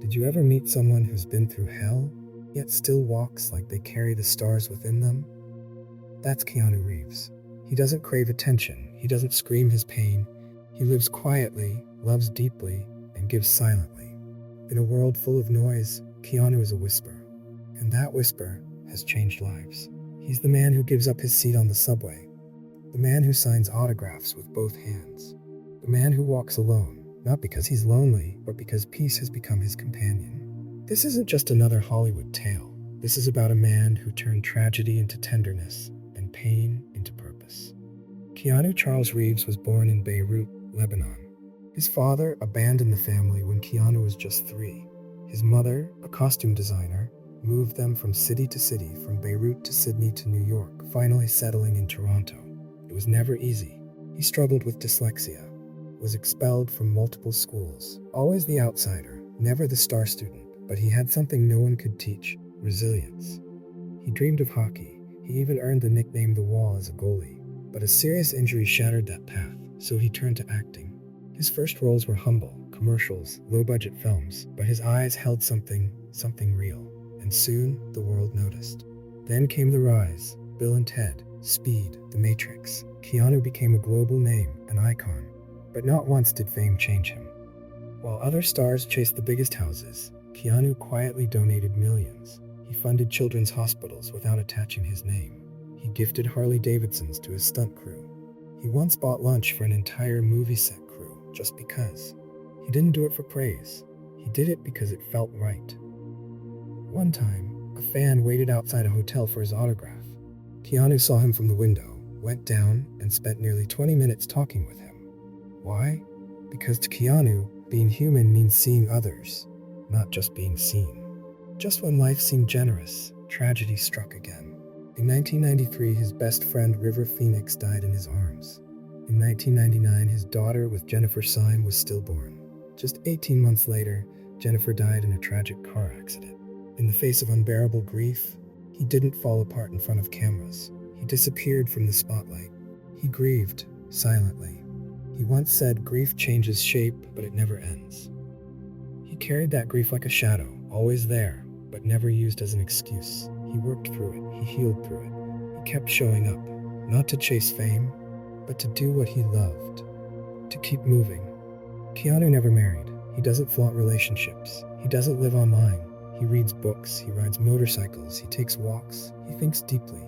Did you ever meet someone who's been through hell, yet still walks like they carry the stars within them? That's Keanu Reeves. He doesn't crave attention, he doesn't scream his pain. He lives quietly, loves deeply, and gives silently. In a world full of noise, Keanu is a whisper. And that whisper has changed lives. He's the man who gives up his seat on the subway. The man who signs autographs with both hands. The man who walks alone, not because he's lonely, but because peace has become his companion. This isn't just another Hollywood tale. This is about a man who turned tragedy into tenderness and pain into purpose. Keanu Charles Reeves was born in Beirut, Lebanon. His father abandoned the family when Keanu was just 3. His mother, a costume designer, moved them from city to city, from Beirut to Sydney to New York, finally settling in Toronto. It was never easy. He struggled with dyslexia, was expelled from multiple schools, always the outsider, never the star student, but he had something no one could teach: resilience. He dreamed of hockey. He even earned the nickname The Wall as a goalie. But a serious injury shattered that path, so he turned to acting. His first roles were humble, commercials, low-budget films, but his eyes held something real. And soon, the world noticed. Then came The Rise, Bill and Ted, Speed, The Matrix. Keanu became a global name, an icon. But not once did fame change him. While other stars chased the biggest houses, Keanu quietly donated millions. He funded children's hospitals without attaching his name. He gifted Harley-Davidsons to his stunt crew. He once bought lunch for an entire movie set crew, just because. He didn't do it for praise. He did it because it felt right. One time, a fan waited outside a hotel for his autograph. Keanu saw him from the window, went down, and spent nearly 20 minutes talking with him. Why? Because to Keanu, being human means seeing others, not just being seen. Just when life seemed generous, tragedy struck again. In 1993, his best friend River Phoenix died in his arms. In 1999, his daughter with Jennifer Syme was stillborn. Just 18 months later, Jennifer died in a tragic car accident. In the face of unbearable grief, he didn't fall apart in front of cameras. He disappeared from the spotlight. He grieved, silently. He once said, "Grief changes shape, but it never ends." He carried that grief like a shadow, always there, but never used as an excuse. He worked through it, he healed through it. He kept showing up, not to chase fame, but to do what he loved, to keep moving. Keanu never married. He doesn't flaunt relationships. He doesn't live online. He reads books, he rides motorcycles, he takes walks, he thinks deeply.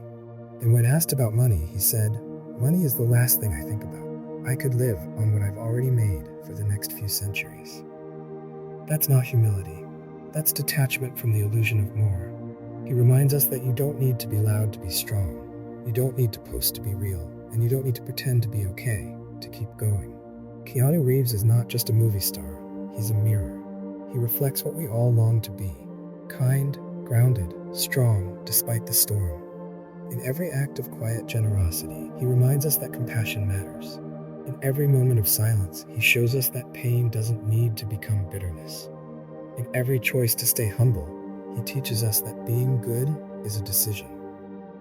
And when asked about money, he said, "Money is the last thing I think about. I could live on what I've already made for the next few centuries." That's not humility. That's detachment from the illusion of more. He reminds us that you don't need to be loud to be strong. You don't need to post to be real, and you don't need to pretend to be okay to keep going. Keanu Reeves is not just a movie star. He's a mirror. He reflects what we all long to be. Kind, grounded, strong, despite the storm. In every act of quiet generosity, he reminds us that compassion matters. In every moment of silence, he shows us that pain doesn't need to become bitterness. In every choice to stay humble, he teaches us that being good is a decision.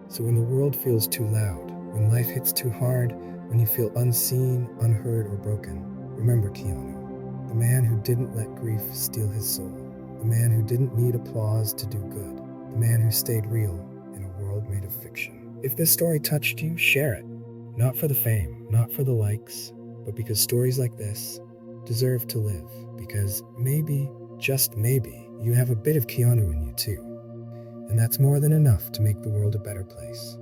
So when the world feels too loud, when life hits too hard, when you feel unseen, unheard, or broken, remember Keanu, the man who didn't let grief steal his soul, the man who didn't need applause to do good, the man who stayed real in a world made of fiction. If this story touched you, share it. Not for the fame, not for the likes, but because stories like this deserve to live. Because maybe, just maybe, you have a bit of Keanu in you too. And that's more than enough to make the world a better place.